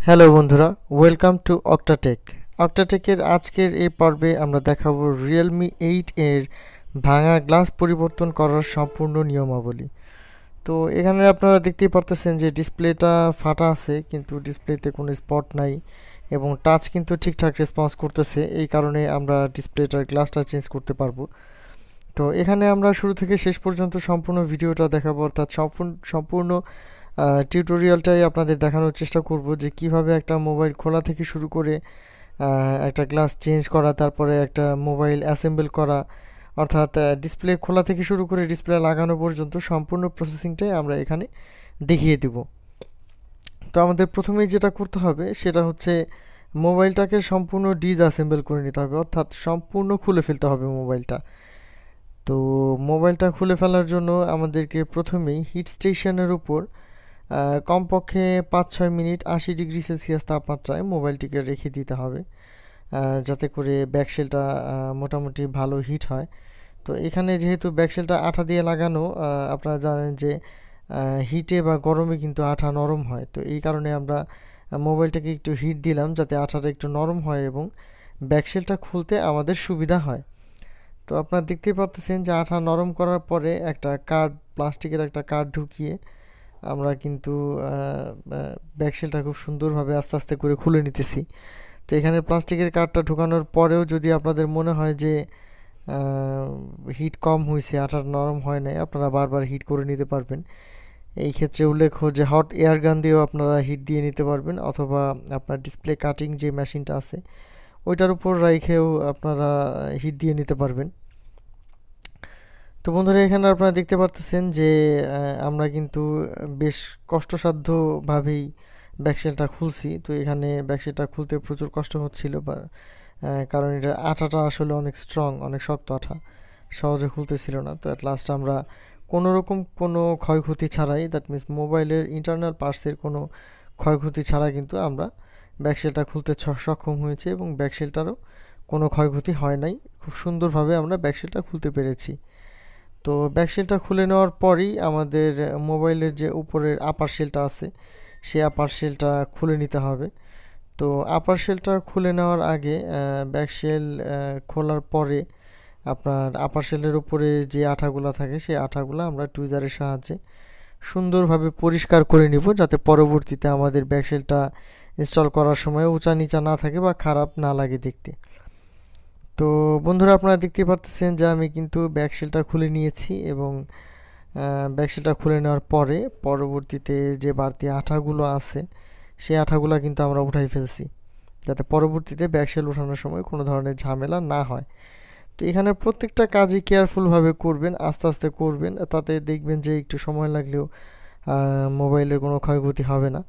Hello বন্ধুরা, welcome to অক্টাটেক। অক্টাটেকের আজকের এই পর্বে আমরা দেখাবো রিয়েলমি 8 এর ভাঙা গ্লাস পরিবর্তন করার সম্পূর্ণ নিয়মাবলী। তো এখানে আপনারা দেখতেই পারতেছেন যে ডিসপ্লেটা ফাটা আছে, কিন্তু ডিসপ্লেতে কোনো স্পট নাই এবং টাচ কিন্তু ঠিকঠাক রেসপন্স করতেছে। এই কারণে আমরা ডিসপ্লেটার গ্লাসটা চেঞ্জ করতে পারবো। তো এখানে আমরা শুরু থেকে শেষ পর্যন্ত সম্পূর্ণ ভিডিওটা দেখাবো, অর্থাৎ সম্পূর্ণ টিউটোরিয়ালটাই আপনাদের দেখানোর চেষ্টা করব যে কিভাবে একটা মোবাইল খোলা থেকে শুরু করে একটা গ্লাস চেঞ্জ করা, তারপরে একটা মোবাইল অ্যাসেম্বল করা, অর্থাৎ ডিসপ্লে খোলা থেকে শুরু করে ডিসপ্লে লাগানো পর্যন্ত সম্পূর্ণ প্রসেসিংটাই আমরা এখানে দেখিয়ে দিব। তো আমাদের প্রথমেই যেটা করতে হবে সেটা হচ্ছে মোবাইলটাকে সম্পূর্ণ ডিসঅ্যাসেম্বল করে নিতে হবে, অর্থাৎ সম্পূর্ণ খুলে ফেলতে হবে মোবাইলটা। তো মোবাইলটা খুলে ফেলার জন্য আমাদেরকে প্রথমেই হিট স্টেশনের উপর কমপক্ষে 5-6 মিনিট 80 ডিগ্রি সেলসিয়াস তাপমাত্রায় মোবাইলটিকে রেখে দিতে হবে, যাতে করে ব্যাকশেলটা মোটামুটি ভালো হিট হয়। তো এখানে যেহেতু ব্যাকশেলটা আঠা দিয়ে লাগানো, আপনারা জানেন যে হিটে বা গরমে কিন্তু আঠা নরম হয়। তো এই কারণে আমরা মোবাইলটাকে একটু হিট দিলাম যাতে আঠাটা একটু নরম হয় এবং ব্যাকশেলটা খুলতে আমাদের সুবিধা হয়। তো আপনারা দেখতেই পারতেছেন যে আঠা নরম করার পরে একটা কার্ড, প্লাস্টিকের একটা কার্ড ঢুকিয়ে আমরা কিন্তু ব্যাকশেলটা খুব সুন্দরভাবে আস্তে আস্তে করে খুলে নিতেছি। তো এখানে প্লাস্টিকের কার্ডটা ঢোকানোর পরেও যদি আপনাদের মনে হয় যে হিট কম হয়েছে, আঠা নরম হয় নাই, আপনারা বারবার হিট করে নিতে পারবেন। এই ক্ষেত্রে উল্লেখ্য যে হট এয়ার গান দিয়েও আপনারা হিট দিয়ে নিতে পারবেন, অথবা আপনার ডিসপ্লে কাটিং যে মেশিনটা আছে ওইটার উপর রেখেও আপনারা হিট দিয়ে নিতে পারবেন। তো বন্ধুরা, এখানে আপনারা দেখতে পারতেছেন যে আমরা কিন্তু বেশ কষ্টসাধ্যভাবেই ব্যাকশেলটা খুলছি। তো এখানে ব্যাকশেলটা খুলতে প্রচুর কষ্ট হচ্ছিল, কারণ এটা আঠাটা আসলে অনেক স্ট্রং, অনেক শক্ত আঠা, সহজে খুলতেছিল না। তো অ্যাট লাস্ট আমরা কোনো রকম কোনো ক্ষয়ক্ষতি ছাড়াই, দ্যাট মিন্স মোবাইলের ইন্টারনাল পার্টসের কোনো ক্ষয়ক্ষতি ছাড়া কিন্তু আমরা ব্যাকশেলটা খুলতে সক্ষম হয়েছে এবং ব্যাকশেলটারও কোনো ক্ষয়ক্ষতি হয় নাই। খুব সুন্দরভাবে আমরা ব্যাকশেলটা খুলতে পেরেছি। তো ব্যাকশেলটা খুলে নেওয়ার পরই আমাদের মোবাইলের যে উপরের আপার শেলটা আছে সেই আপার শেলটা খুলে নিতে হবে। তো আপার শেলটা খুলে নেওয়ার আগে ব্যাকশেল খোলার পরে আপনার আপার শেলের উপরে যে আঠাগুলো থাকে সেই আঠাগুলো আমরা টুইজারের সাহায্যে সুন্দরভাবে পরিষ্কার করে নিব, যাতে পরবর্তীতে আমাদের ব্যাকশেলটা ইনস্টল করার সময় উঁচা নিচা না থাকে বা খারাপ না লাগে দেখতে। তো বন্ধুরা, আপনারা দেখতে পারতেছেন যে আমি কিন্তু ব্যাকশেলটা খুলে নিয়েছি এবং ব্যাকশেলটা খুলে নেওয়ার পরে পরবর্তীতে যে বাড়তি আঠাগুলো আছে সেই আঠাগুলো কিন্তু আমরা উঠাই ফেলছি, যাতে পরবর্তীতে ব্যাকশেল ওঠানোর সময় কোনো ধরনের ঝামেলা না হয়। তো এখানে প্রত্যেকটা কাজই কেয়ারফুলভাবে করবেন, আস্তে আস্তে করবেন, তাতে দেখবেন যে একটু সময় লাগলেও মোবাইলের কোনো ক্ষয়ক্ষতি হবে না।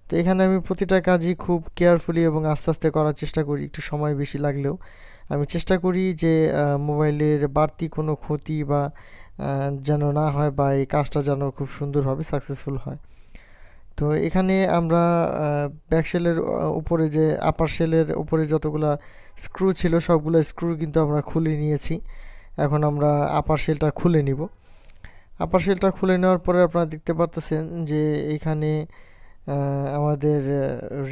তো এখানে আমি প্রতিটা কাজই খুব কেয়ারফুলি এবং আস্তে আস্তে করার চেষ্টা করি, একটু সময় বেশি লাগলেও আমি চেষ্টা করি যে মোবাইলের বাড়তি কোনো ক্ষতি বা যেন না হয়, বা এই কাজটা যেন খুব সুন্দরভাবে সাকসেসফুল হয়। তো এখানে আমরা ব্যাকশেলের উপরে যে আপার শেলের উপরে যতগুলো স্ক্রু ছিল সবগুলো স্ক্রু কিন্তু আমরা খুলে নিয়েছি। এখন আমরা আপার শেলটা খুলে নিব। আপার শেলটা খুলে নেওয়ার পরে আপনারা দেখতে পারতেছেন যে এখানে আমাদের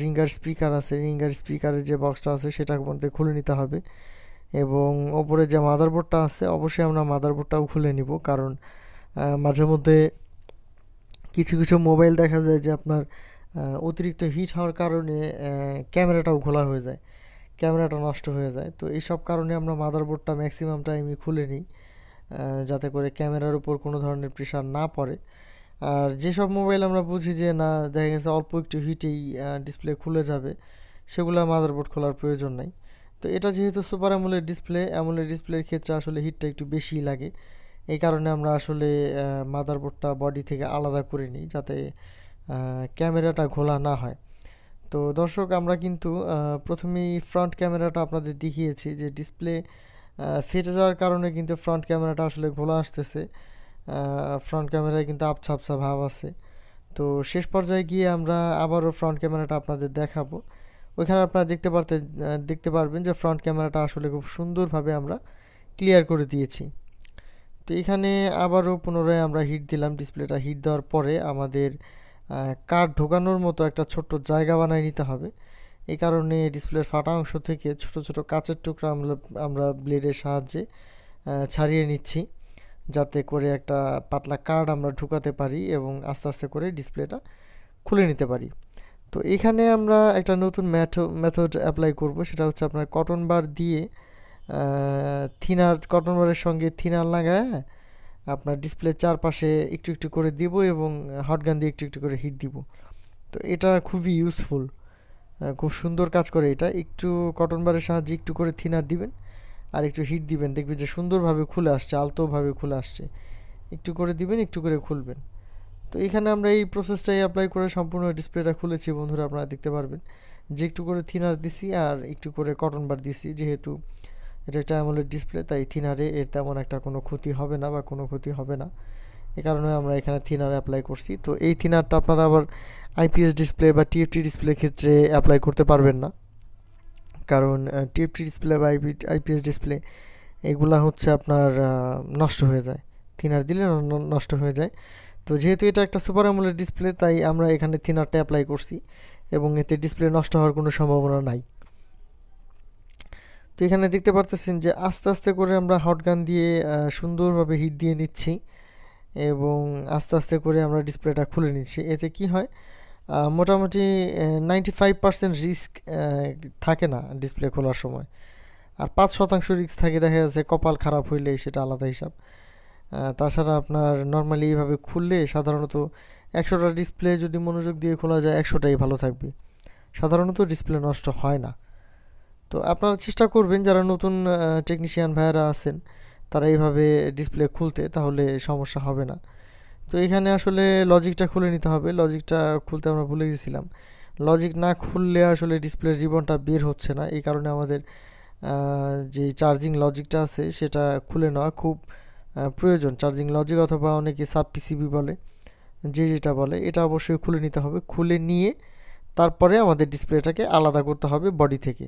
রিঙ্গার স্পিকার আছে, রিঙ্গার স্পিকারের যে বক্সটা আছে সেটা মধ্যে খুলে নিতে হবে এবং ওপরে যে মাদারবোর্ডটা আছে অবশ্যই আমরা মাদারবোর্ডটাও খুলে নিব, কারণ মাঝে মধ্যে কিছু কিছু মোবাইল দেখা যায় যে আপনার অতিরিক্ত হিট হওয়ার কারণে ক্যামেরাটাও ঘোলা হয়ে যায়, ক্যামেরাটা নষ্ট হয়ে যায়। তো এইসব কারণে আমরা মাদারবোর্ডটা ম্যাক্সিমাম টাইমই খুলে নিই, যাতে করে ক্যামেরার উপর কোনো ধরনের প্রেশার না পড়ে। আর যেসব মোবাইল আমরা বুঝি যে না, দেখা গেছে অল্প একটু হিটেই ডিসপ্লে খুলে যাবে, সেগুলো মাদারবোর্ড খোলার প্রয়োজন নাই। তো এটা যেহেতু সুপার অ্যামোলেড ডিসপ্লে, অ্যামোলেড ডিসপ্লের ক্ষেত্রে আসলে হিটটা একটু বেশিই লাগে। এই কারণে আমরা আসলে মাদারবোর্ডটা বডি থেকে আলাদা করে নিই, যাতে ক্যামেরাটা ঘোলা না হয়। তো দর্শক, আমরা কিন্তু প্রথমেই ফ্রন্ট ক্যামেরাটা আপনাদের দেখিয়েছি যে ডিসপ্লে ফেটে যাওয়ার কারণে কিন্তু ফ্রন্ট ক্যামেরাটা আসলে ঘোলা আসতেছে, ফ্রন্ট ক্যামেরায় কিন্তু আবছা আবছা ভাব আছে। তো শেষ পর্যায়ে গিয়ে আমরা আবারও ফ্রন্ট ক্যামেরাটা আপনাদের দেখাবো। ওইখানে আপনারা দেখতে পারবেন যে ফ্রন্ট ক্যামেরাটা আসলে খুব সুন্দরভাবে আমরা ক্লিয়ার করে দিয়েছি। তো এখানে আবারও পুনরায় আমরা হিট দিলাম, ডিসপ্লেটা হিট দেওয়ার পরে আমাদের কাঠ ঢোকানোর মতো একটা ছোট্ট জায়গা বানিয়ে নিতে হবে। এই কারণে ডিসপ্লের ফাটা অংশ থেকে ছোট ছোট কাচের টুকরা আমরা ব্লেডের সাহায্যে ছাড়িয়ে নিচ্ছি, যাতে করে একটা পাতলা কার্ড আমরা ঢুকাতে পারি এবং আস্তে আস্তে করে ডিসপ্লেটা খুলে নিতে পারি। তো এখানে আমরা একটা নতুন মেথড অ্যাপ্লাই করব, সেটা হচ্ছে আপনার কটন বার দিয়ে থিনার, কটন বারের সঙ্গে থিনার লাগায় আপনার ডিসপ্লের চারপাশে একটু একটু করে দিব এবং হটগান দিয়ে একটু একটু করে হিট দিব। তো এটা খুবই ইউজফুল, খুব সুন্দর কাজ করে এটা। একটু কটন বারের সাহায্যে একটু করে থিনার দিবেন আর একটু হিট দিবেন, দেখবেন যে সুন্দরভাবে খুলে আসছে, আলতোভাবে খুলে আসছে। একটু করে দিবেন, একটু করে খুলবেন। তো এখানে আমরা এই প্রসেসটাই অ্যাপ্লাই করে সম্পূর্ণ ডিসপ্লেটা খুলেছি বন্ধুরা, আপনারা দেখতে পারবেন যে একটু করে থিনার দিছি আর একটু করে কটন বার দিছি। যেহেতু এটা একটা অ্যামোলেড ডিসপ্লে, তাই থিনারে এর তেমন একটা কোনো ক্ষতি হবে না বা কোনো ক্ষতি হবে না, এই কারণে আমরা এখানে থিনার অ্যাপ্লাই করছি। তো এই থিনারটা আপনারা আবার আইপিএস ডিসপ্লে বা টিএফটি ডিসপ্লের ক্ষেত্রে অ্যাপ্লাই করতে পারবেন না, কারণ টিএফটি ডিসপ্লে বা আইপিএস ডিসপ্লে এগুলা হচ্ছে আপনার নষ্ট হয়ে যায়, থিনার দিলে নষ্ট হয়ে যায়। তো যেহেতু এটা একটা সুপার অ্যামোলেড ডিসপ্লে, তাই আমরা এখানে থিনারটা অ্যাপ্লাই করছি এবং এতে ডিসপ্লে নষ্ট হওয়ার কোনো সম্ভাবনা নাই। তো এখানে দেখতে পারতেছেন যে আস্তে আস্তে করে আমরা হটগান দিয়ে সুন্দরভাবে হিট দিয়ে নিচ্ছি এবং আস্তে আস্তে করে আমরা ডিসপ্লেটা খুলে নিচ্ছি। এতে কি হয়, মোটামুটি 95% রিস্ক থাকে না ডিসপ্লে খোলার সময়, আর 5% রিস্ক থাকে, দেখা যাচ্ছে কপাল খারাপ হইলে সেটা আলাদা হিসাব। তাছাড়া আপনার নর্মালি এইভাবে খুললে সাধারণত 100টা ডিসপ্লে যদি মনোযোগ দিয়ে খোলা যায় 100টাই ভালো থাকবে, সাধারণত ডিসপ্লে নষ্ট হয় না। তো আপনারা চেষ্টা করবেন যারা নতুন টেকনিশিয়ান ভাইয়ারা আছেন তারা এইভাবে ডিসপ্লে খুলতে, তাহলে সমস্যা হবে না। তো এখানে আসলে লজিকটা খুলে নিতে হবে, লজিকটা খুলতে আমরা ভুলে গেছিলাম। লজিক না খুললে আসলে ডিসপ্লের রিবনটা বের হচ্ছে না, এই কারণে আমাদের যে চার্জিং লজিকটা আছে সেটা খুলে নেওয়া খুব প্রয়োজন। চার্জিং লজিক অথবা অনেকে সাব পিসিবি বলে, যে যেটা বলে, এটা অবশ্যই খুলে নিতে হবে। খুলে নিয়ে তারপরে আমাদের ডিসপ্লেটাকে আলাদা করতে হবে বডি থেকে।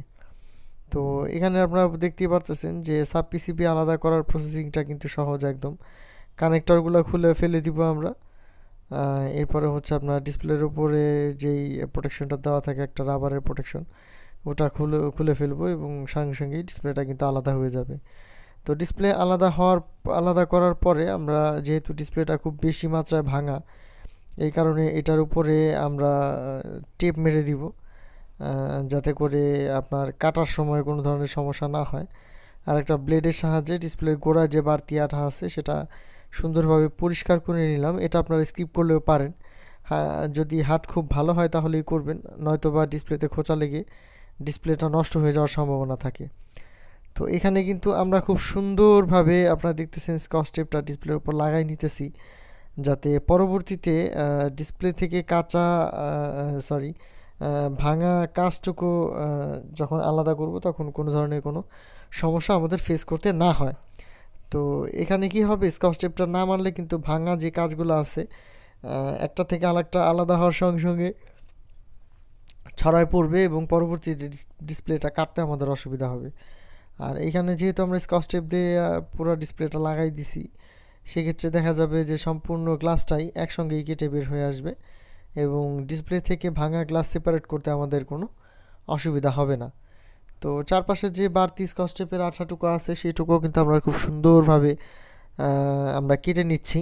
তো এখানে আপনারা দেখতেই পারতেছেন যে সাব পিসিবি আলাদা করার প্রসেসিংটা কিন্তু সহজ একদম। কানেক্টরগুলো খুলে ফেলে দিব আমরা। এরপরে হচ্ছে আপনার ডিসপ্লের উপরে যেই প্রোটেকশনটা দেওয়া থাকে, একটা রাবারের প্রোটেকশন, ওটা খুলে ফেলবো এবং সঙ্গে সঙ্গেই ডিসপ্লেটা কিন্তু আলাদা হয়ে যাবে। তো ডিসপ্লে আলাদা করার পরে আমরা, যেহেতু ডিসপ্লেটা খুব বেশি মাত্রায় ভাঙা, এই কারণে এটার উপরে আমরা টেপ মেরে দিব, যাতে করে আপনার কাটার সময় কোনো ধরনের সমস্যা না হয়। আর একটা ব্লেডের সাহায্যে ডিসপ্লের গোড়ায় যে বাড়তি আঠা আছে সেটা সুন্দরভাবে পরিষ্কার করে নিলাম। এটা আপনারা স্কিপ করলেও পারেন, যদি হাত খুব ভালো হয় তাহলেই করবেন, নয়তো বা ডিসপ্লেতে খোঁচা লেগে ডিসপ্লেটা নষ্ট হয়ে যাওয়ার সম্ভাবনা থাকে। তো এখানে কিন্তু আমরা খুব সুন্দরভাবে, আপনারা দেখতেছেন স্কচ টেপটা ডিসপ্লের উপর লাগাই নিতেছি, যাতে পরবর্তীতে ডিসপ্লে থেকে ভাঙা কাঁচটুকু যখন আলাদা করব তখন কোনো ধরনের কোনো সমস্যা আমাদের ফেস করতে না হয়। তো এখানে কি হবে, স্কচ টেপটা না মারলে কিন্তু ভাঙা যে কাজগুলো আছে একটা থেকে আরেকটা আলাদা হওয়ার সঙ্গে সঙ্গে ছড়ায় পড়বে এবং পরবর্তীতে ডিসপ্লেটা কাটতে আমাদের অসুবিধা হবে। আর এখানে যেহেতু আমরা স্কচ টেপ দিয়ে পুরো ডিসপ্লেটা লাগাই দিছি, সেক্ষেত্রে দেখা যাবে যে সম্পূর্ণ গ্লাসটাই একসঙ্গেই কেটে বের হয়ে আসবে এবং ডিসপ্লে থেকে ভাঙা গ্লাস সেপারেট করতে আমাদের কোনো অসুবিধা হবে না। তো চারপাশে যে বাড়তি স্কচ টেপের আঠাটুকু আছে সেইটুকুও কিন্তু আমরা খুব সুন্দরভাবে আমরা কেটে নিচ্ছি।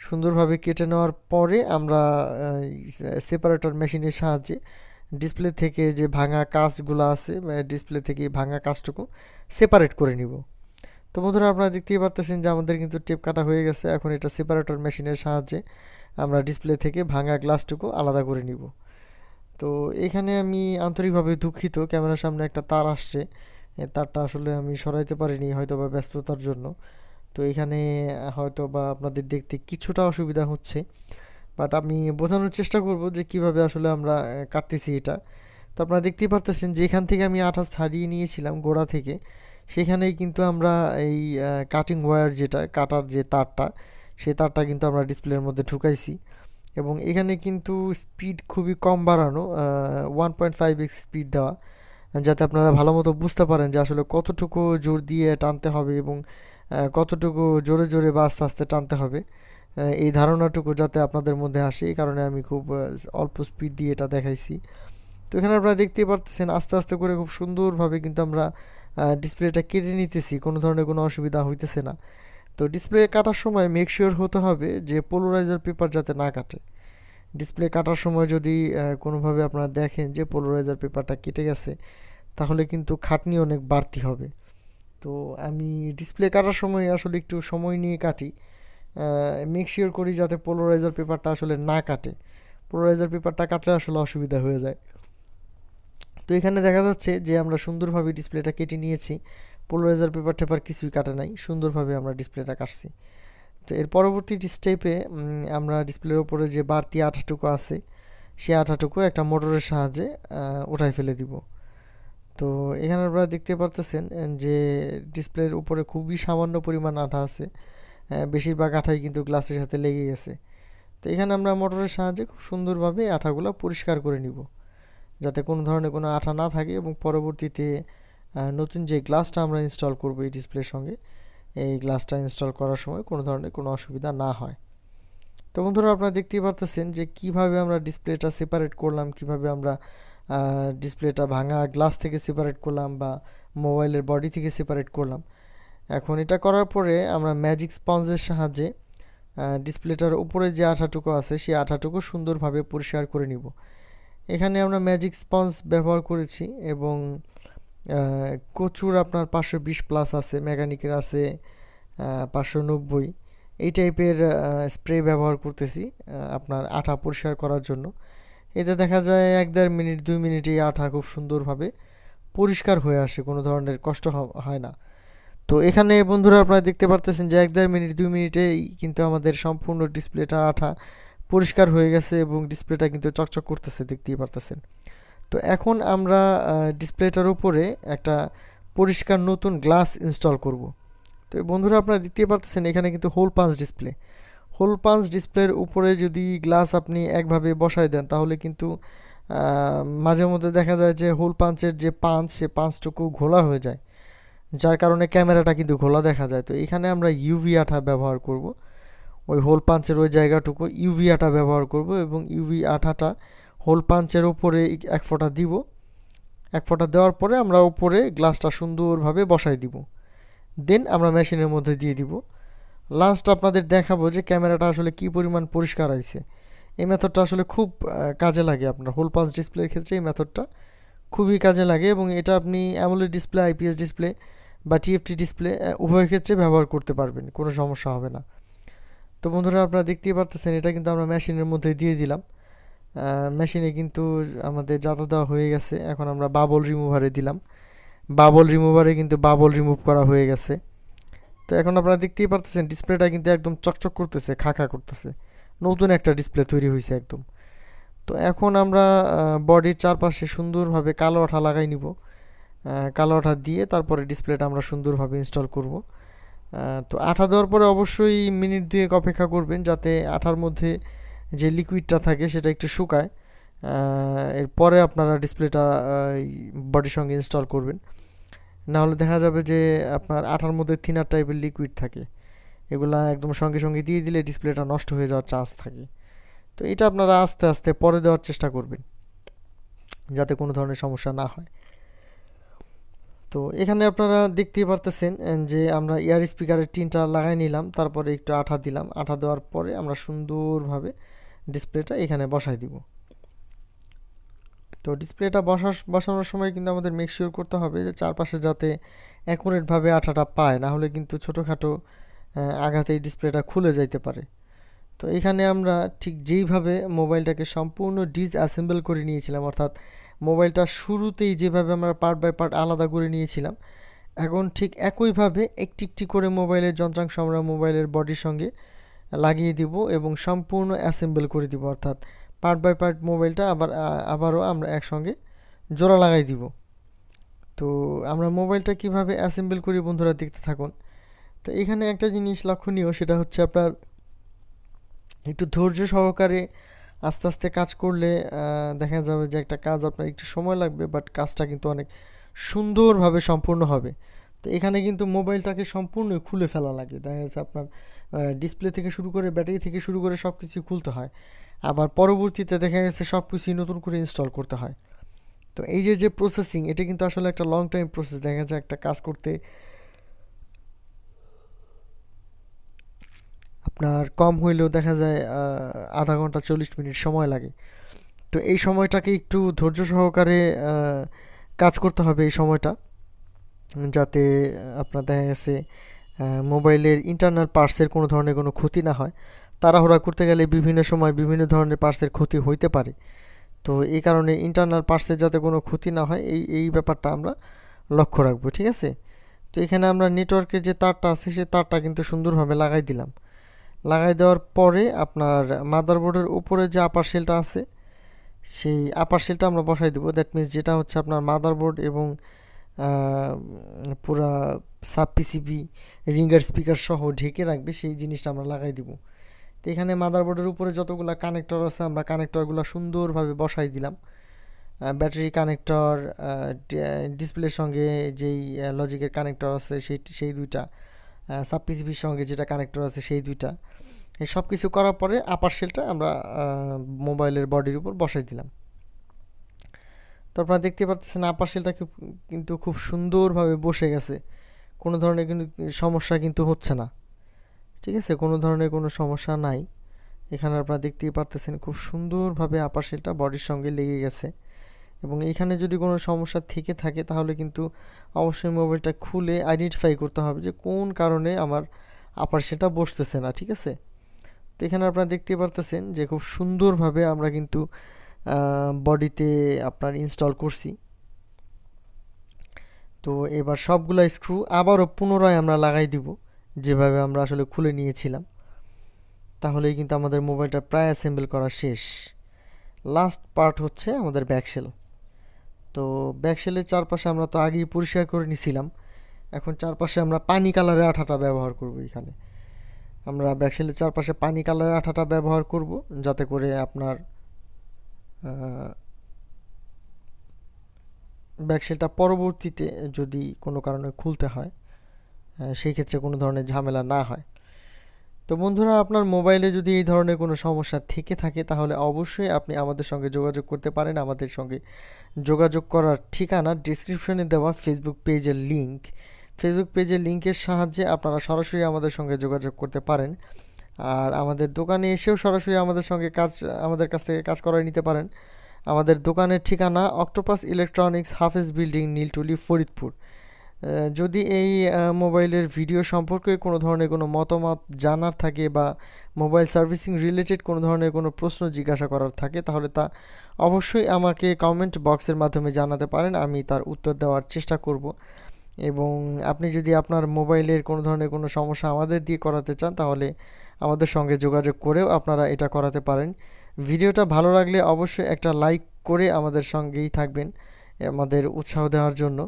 সুন্দরভাবে কেটে নেওয়ার পরে আমরা সেপারেটর মেশিনের সাহায্যে ডিসপ্লে থেকে যে ভাঙা কাঁচগুলো আছে, ডিসপ্লে থেকে ভাঙা কাঁচটুকু সেপারেট করে নিব। তো বন্ধুরা আপনারা দেখতেই পারতেছেন যে আমাদের কিন্তু টেপ কাটা হয়ে গেছে। এখন এটা সেপারেটর মেশিনের সাহায্যে আমরা ডিসপ্লে থেকে ভাঙা গ্লাসটুকু আলাদা করে নিব। তো এখানে আমি আন্তরিকভাবে দুঃখিত, ক্যামেরার সামনে একটা তার আসছে, তারটা আসলে আমি সরাইতে পারিনি হয়তো বা ব্যস্ততার জন্য। তো এখানে হয়তো বা আপনাদের দেখতে কিছুটা অসুবিধা হচ্ছে, বাট আমি বোঝানোর চেষ্টা করব যে কিভাবে আসলে আমরা কাটতেছি এটা। তো আপনারা দেখতেই পারতেছেন যে এখান থেকে আমি আঠা ছাড়িয়ে নিয়েছিলাম গোড়া থেকে, সেখানেই কিন্তু আমরা এই কাটিং ওয়্যার, যেটা কাটার যে তারটা, সেই তারটা কিন্তু আমরা ডিসপ্লের মধ্যে ঢুকাইছি এবং এখানে কিন্তু স্পিড খুবই কম বাড়ানো, 1.5x স্পিড দেওয়া, যাতে আপনারা ভালো মতো বুঝতে পারেন যে আসলে কতটুকু জোর দিয়ে টানতে হবে এবং কতটুকু জোরে জোরে বা আস্তে আস্তে টানতে হবে। এই ধারণাটুকু যাতে আপনাদের মধ্যে আসে, এই কারণে আমি খুব অল্প স্পিড দিয়ে এটা দেখাইছি। তো এখানে আপনারা দেখতেই পারতেছেন আস্তে আস্তে করে খুব সুন্দরভাবে কিন্তু আমরা ডিসপ্লেটা কেটে নিতেছি, কোনো ধরনের কোনো অসুবিধা হইতেছে না। তো ডিসপ্লে কাটার সময় মেক শিওর হতে হবে যে পোলারাইজার পেপার যাতে না কাটে। ডিসপ্লে কাটার সময় যদি কোনোভাবে আপনারা দেখেন যে পোলারাইজার পেপারটা কেটে গেছে, তাহলে কিন্তু খাটনি অনেক বাড়তি হবে। তো আমি ডিসপ্লে কাটার সময় আসলে একটু সময় নিয়ে কাটি, মেক শিওর করি যাতে পোলারাইজার পেপারটা আসলে না কাটে। পোলারাইজার পেপারটা কাটলে আসলে অসুবিধা হয়ে যায়। তো এখানে দেখা যাচ্ছে যে আমরা সুন্দরভাবে ডিসপ্লেটা কেটে নিয়েছি, পোলারাইজার পেপার টেপার কিছুই কাটে নাই, সুন্দরভাবে আমরা ডিসপ্লেটা কাটছি। তো এর পরবর্তী স্টেপে আমরা ডিসপ্লের ওপরে যে বাড়তি আঠাটুকু আছে সেই আঠাটুকু একটা মোটরের সাহায্যে উঠাই ফেলে দিব। তো এখানে আপনারা দেখতে পারতেছেন যে ডিসপ্লের উপরে খুবই সামান্য পরিমাণ আঠা আছে, বেশিরভাগ আঠাই কিন্তু গ্লাসের সাথে লেগে গেছে। তো এখানে আমরা মোটরের সাহায্যে খুব সুন্দরভাবে আঠাগুলো পরিষ্কার করে নিব, যাতে কোনো ধরনের কোনো আঠা না থাকে এবং পরবর্তীতে নতুন যে গ্লাসটা আমরা ইনস্টল করব এই ডিসপ্লের সঙ্গে, এই গ্লাসটা ইনস্টল করার সময় কোনো ধরনের কোনো অসুবিধা না হয়। তো বন্ধুরা আপনারা দেখতেই পারতেছেন যে কিভাবে আমরা ডিসপ্লেটা সেপারেট করলাম, কিভাবে আমরা ডিসপ্লেটা ভাঙা গ্লাস থেকে সেপারেট করলাম বা মোবাইলের বডি থেকে সেপারেট করলাম। এখন এটা করার পরে আমরা ম্যাজিক স্পঞ্জের সাহায্যে ডিসপ্লেটার উপরে যে আঠাটুকু আছে সেই আঠাটুকু সুন্দরভাবে পরিষ্কার করে নিব। এখানে আমরা ম্যাজিক স্পঞ্জ ব্যবহার করেছি এবং কচুর আপনার 520 প্লাস আছে, মেকানিকের আছে 590, এই টাইপের স্প্রে ব্যবহার করতেছি আপনার আঠা পরিষ্কার করার জন্য। এতে দেখা যায় 1-1.5 মিনিট 2 মিনিটে আঠা খুব সুন্দরভাবে পরিষ্কার হয়ে আসে, কোনো ধরনের কষ্ট হয় না। তো এখানে বন্ধুরা আপনারা দেখতে পারতেছেন যে 1-1.5 মিনিট 2 মিনিটেই কিন্তু আমাদের সম্পূর্ণ ডিসপ্লেটার আঠা পরিষ্কার হয়ে গেছে এবং ডিসপ্লেটা কিন্তু চকচক করতেছে, দেখতেই পারতেছেন। তো এখন আমরা ডিসপ্লেটার উপরে একটা পরিষ্কার নতুন গ্লাস ইনস্টল করব। তো বন্ধুরা আপনারা দেখতে পারতেছেন এখানে কিন্তু hole punch display, hole punch ডিসপ্লের উপরে যদি গ্লাস আপনি একভাবে বসায় দেন তাহলে কিন্তু মাঝে মধ্যে দেখা যায় যে হোল পাঞ্চের যে পাঞ্চ সে পাঞ্চটুকু ঘোলা হয়ে যায়, যার কারণে ক্যামেরাটা কিন্তু ঘোলা দেখা যায়। তো এখানে আমরা ইউভি আঠা ব্যবহার করব, ওই হোল পাঞ্চের ওই জায়গাটুকু ইউভি আঠা ব্যবহার করব এবং ইউভি আঠাটা হোল পাঞ্চের ওপরে এক ফোঁটা দিব। এক ফোঁটা দেওয়ার পরে আমরা উপরে গ্লাসটা সুন্দরভাবে বসাই দিব, দেন আমরা মেশিনের মধ্যে দিয়ে দিব। লাস্ট আপনাদের দেখাবো যে ক্যামেরাটা আসলে কি পরিমাণ পরিষ্কার হয়েছে। এই মেথডটা আসলে খুব কাজে লাগে আপনার হোল পাঞ্চ ডিসপ্লের ক্ষেত্রে, এই মেথডটা খুবই কাজে লাগে এবং এটা আপনি অ্যামোলেড ডিসপ্লে, আইপিএস ডিসপ্লে বা টিএফটি ডিসপ্লে উভয় ক্ষেত্রে ব্যবহার করতে পারবেন, কোনো সমস্যা হবে না। তো বন্ধুরা আপনারা দেখতেই পারতেছেন এটা কিন্তু আমরা মেশিনের মধ্যে দিয়ে দিলাম, মেশিনে কিন্তু আমাদের জাতা দেওয়া হয়ে গেছে। এখন আমরা বাবল রিমুভারে দিলাম, বাবল রিমুভারে কিন্তু বাবল রিমুভ করা হয়ে গেছে। তো এখন আপনারা দেখতেই পারতেছেন ডিসপ্লেটা কিন্তু একদম চকচক করতেছে, খা করতেছে, নতুন একটা ডিসপ্লে তৈরি হয়েছে একদম। তো এখন আমরা বডির চারপাশে সুন্দরভাবে কালো আঠা লাগাই নিব, কালো আঠা দিয়ে তারপরে ডিসপ্লেটা আমরা সুন্দরভাবে ইনস্টল করব। তো আঠা দেওয়ার পরে অবশ্যই মিনিট 2 অপেক্ষা করবেন যাতে আঠার মধ্যে যে লিকুইডটা থাকে সেটা একটু শুকায়, এরপরে আপনারা ডিসপ্লেটা বডির সঙ্গে ইনস্টল করবেন। না হলে দেখা যাবে যে আপনার আঠার মধ্যে থিনার টাইপের লিকুইড থাকে, এগুলা একদম সঙ্গে সঙ্গে দিয়ে দিলে ডিসপ্লেটা নষ্ট হয়ে যাওয়ার চান্স থাকে। তো এটা আপনারা আস্তে আস্তে পরে দেওয়ার চেষ্টা করবেন যাতে কোনো ধরনের সমস্যা না হয়। তো এখানে আপনারা দেখতেই পারতেছেন যে আমরা ইয়ার স্পিকারের টিনটা লাগাই নিলাম, তারপরে একটু আঠা দিলাম, আঠা দেওয়ার পরে আমরা সুন্দরভাবে ডিসপ্লেটা এখানে বসাই দিব। তো ডিসপ্লেটা বসানোর সময় কিন্তু আমাদের মেক শিওর করতে হবে যে চারপাশে যাতে অ্যাকুরেটভাবে আঠাটা পায়, না হলে কিন্তু ছোটোখাটো আঘাতেই ডিসপ্লেটা খুলে যাইতে পারে। তো এখানে আমরা ঠিক যেইভাবে মোবাইলটাকে সম্পূর্ণ ডিসঅ্যাসেম্বল করে নিয়েছিলাম, অর্থাৎ মোবাইলটা শুরুতেই যেভাবে আমরা পার্ট বাই পার্ট আলাদা করে নিয়েছিলাম, এখন ঠিক একইভাবে একটি একটি করে মোবাইলের যন্ত্রাংশ আমরা মোবাইলের বডির সঙ্গে লাগিয়ে দিব এবং সম্পূর্ণ অ্যাসেম্বল করে দিব, অর্থাৎ পার্ট বাই পার্ট মোবাইলটা আবারও আমরা একসঙ্গে জোড়া লাগাই দিব। তো আমরা মোবাইলটা কিভাবে অ্যাসেম্বল করি বন্ধুরা দেখতে থাকুন। তো এখানে একটা জিনিস লক্ষণীয়, সেটা হচ্ছে আপনার একটু ধৈর্য সহকারে আস্তে আস্তে কাজ করলে দেখা যাবে যে একটা কাজ আপনার একটু সময় লাগবে, বাট কাজটা কিন্তু অনেক সুন্দরভাবে সম্পূর্ণ হবে। তো এখানে কিন্তু মোবাইলটাকে সম্পূর্ণ খুলে ফেলা লাগে, দেখা যাচ্ছে আপনার ডিসপ্লে থেকে শুরু করে ব্যাটারি থেকে শুরু করে সব কিছুই খুলতে হয়, আবার পরবর্তীতে দেখা গেছে সব কিছুই নতুন করে ইনস্টল করতে হয়। তো এই যে যে প্রসেসিং, এটা কিন্তু আসলে একটা লং টাইম প্রসেস। দেখা যায় একটা কাজ করতে আপনার কম হইলেও দেখা যায় আধা ঘন্টা 40 মিনিট সময় লাগে। তো এই সময়টাকে একটু ধৈর্য সহকারে কাজ করতে হবে এই সময়টা, যাতে আপনার দেখা গেছে মোবাইলের ইন্টারনাল পার্টসের কোনো ধরনের কোনো ক্ষতি না হয়। তাড়াহুড়া করতে গেলে বিভিন্ন সময় বিভিন্ন ধরনের পার্টসের ক্ষতি হইতে পারে। তো এই কারণে ইন্টারনাল পার্টসের যাতে কোনো ক্ষতি না হয় এই ব্যাপারটা আমরা লক্ষ্য রাখবো, ঠিক আছে। তো এখানে আমরা নেটওয়ার্কের যে তারটা আছে সেই তারটা কিন্তু সুন্দরভাবে লাগাই দিলাম। লাগাই দেওয়ার পরে আপনার মাদারবোর্ডের উপরে যে আপার শেলটা আছে সেই আপার শেলটা আমরা বসাই দেবো। দ্যাট মিন্স যেটা হচ্ছে আপনার মাদারবোর্ড এবং পুরা সাব পিসিবি রিঙ্গার স্পিকার সহ ঢেকে রাখবে, সেই জিনিসটা আমরা লাগাই দিব। তো এখানে মাদারবোর্ডের উপরে যতগুলো কানেক্টর আছে আমরা কানেক্টরগুলো সুন্দরভাবে বসাই দিলাম। ব্যাটারি কানেক্টর, ডিসপ্লের সঙ্গে যেই লজিকের কানেক্টর আছে সেই দুইটা, সাব পিসিবির সঙ্গে যেটা কানেক্টর আছে সেই দুইটা, এই সব কিছু করার পরে আপার শেলটা আমরা মোবাইলের বডির উপর বসাই দিলাম। তো আপনারা দেখতে পাচ্ছেন আপার শেলটা কিন্তু খুব সুন্দরভাবে বসে গেছে, কোনো ধরনের কিন্তু সমস্যা কিন্তু হচ্ছে না, ঠিক আছে, কোনো ধরনের কোনো সমস্যা নাই। এখানে আপনারা দেখতেই পারতেছেন খুব সুন্দরভাবে আপার শেলটা বডির সঙ্গে লেগে গেছে। এবং এখানে যদি কোনো সমস্যা থেকে থাকে তাহলে কিন্তু অবশ্যই মোবাইলটা খুলে আইডেন্টিফাই করতে হবে যে কোন কারণে আমার আপার শেলটা বসতেছে না, ঠিক আছে। তো এখানে আপনারা দেখতে পারতেছেন যে খুব সুন্দরভাবে আমরা কিন্তু বডিতে আপনার ইনস্টল করছি। তো এবার সবগুলা স্ক্রু আবারও পুনরায় আমরা লাগাই দিব যেভাবে আমরা আসলে খুলে নিয়েছিলাম। তাহলেই কিন্তু আমাদের মোবাইলটা প্রায় অ্যাসেম্বল করা শেষ। লাস্ট পার্ট হচ্ছে আমাদের ব্যাকশেল। তো ব্যাকশেলের চারপাশে আমরা তো আগেই পরিষ্কার করে নিছিলাম, এখন চারপাশে আমরা পানি কালারের আঠাটা ব্যবহার করব। এখানে আমরা ব্যাকশেলের চারপাশে পানি কালারের আঠাটা ব্যবহার করব, যাতে করে আপনার ব্যাকশেলটা পরবর্তীতে যদি কোনো কারণে খুলতে হয় সেই ক্ষেত্রে কোনো ধরনের ঝামেলা না হয়। তো বন্ধুরা, আপনার মোবাইলে যদি এই ধরনের কোনো সমস্যা থেকে থাকে তাহলে অবশ্যই আপনি আমাদের সঙ্গে যোগাযোগ করতে পারেন। আমাদের সঙ্গে যোগাযোগ করার ঠিকানা ডিসক্রিপশনে দেওয়া ফেসবুক পেজের লিঙ্ক। ফেসবুক পেজের লিঙ্কের সাহায্যে আপনারা সরাসরি আমাদের সঙ্গে যোগাযোগ করতে পারেন। আর আমাদের দোকানে এসেও সরাসরি আমাদের কাছ থেকে কাজ করায় নিতে পারেন। আমাদের দোকানের ঠিকানা অক্টোপাস ইলেকট্রনিক্স, হাফেজ বিল্ডিং, নীলটুলি, ফরিদপুর। যদি এই মোবাইলের ভিডিও সম্পর্কে কোনো ধরনের কোনো মতামত জানার থাকে বা মোবাইল সার্ভিসিং রিলেটেড কোনো ধরনের কোনো প্রশ্ন জিজ্ঞাসা করার থাকে তাহলে তা অবশ্যই আমাকে কমেন্ট বক্সের মাধ্যমে জানাতে পারেন, আমি তার উত্তর দেওয়ার চেষ্টা করব। এবং আপনি যদি আপনার মোবাইলের কোনো ধরনের কোনো সমস্যা আমাদের দিয়ে করাতে চান তাহলে আমাদের সঙ্গে যোগাযোগ করেও আপনারা এটা করাতে পারেন। ভিডিওটা ভালো লাগলে অবশ্যই একটা লাইক করে আমাদের সঙ্গেই থাকবেন আমাদের উৎসাহ দেওয়ার জন্য।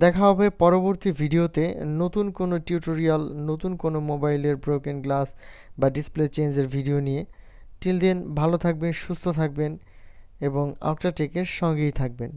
দেখা হবে পরবর্তী ভিডিওতে নতুন কোনো টিউটোরিয়াল, নতুন কোনো মোবাইলের ব্রোকেন গ্লাস বা ডিসপ্লে চেঞ্জের ভিডিও নিয়ে। টিল দেন ভালো থাকবেন, সুস্থ থাকবেন এবং অক্টাটেকের সঙ্গেই থাকবেন।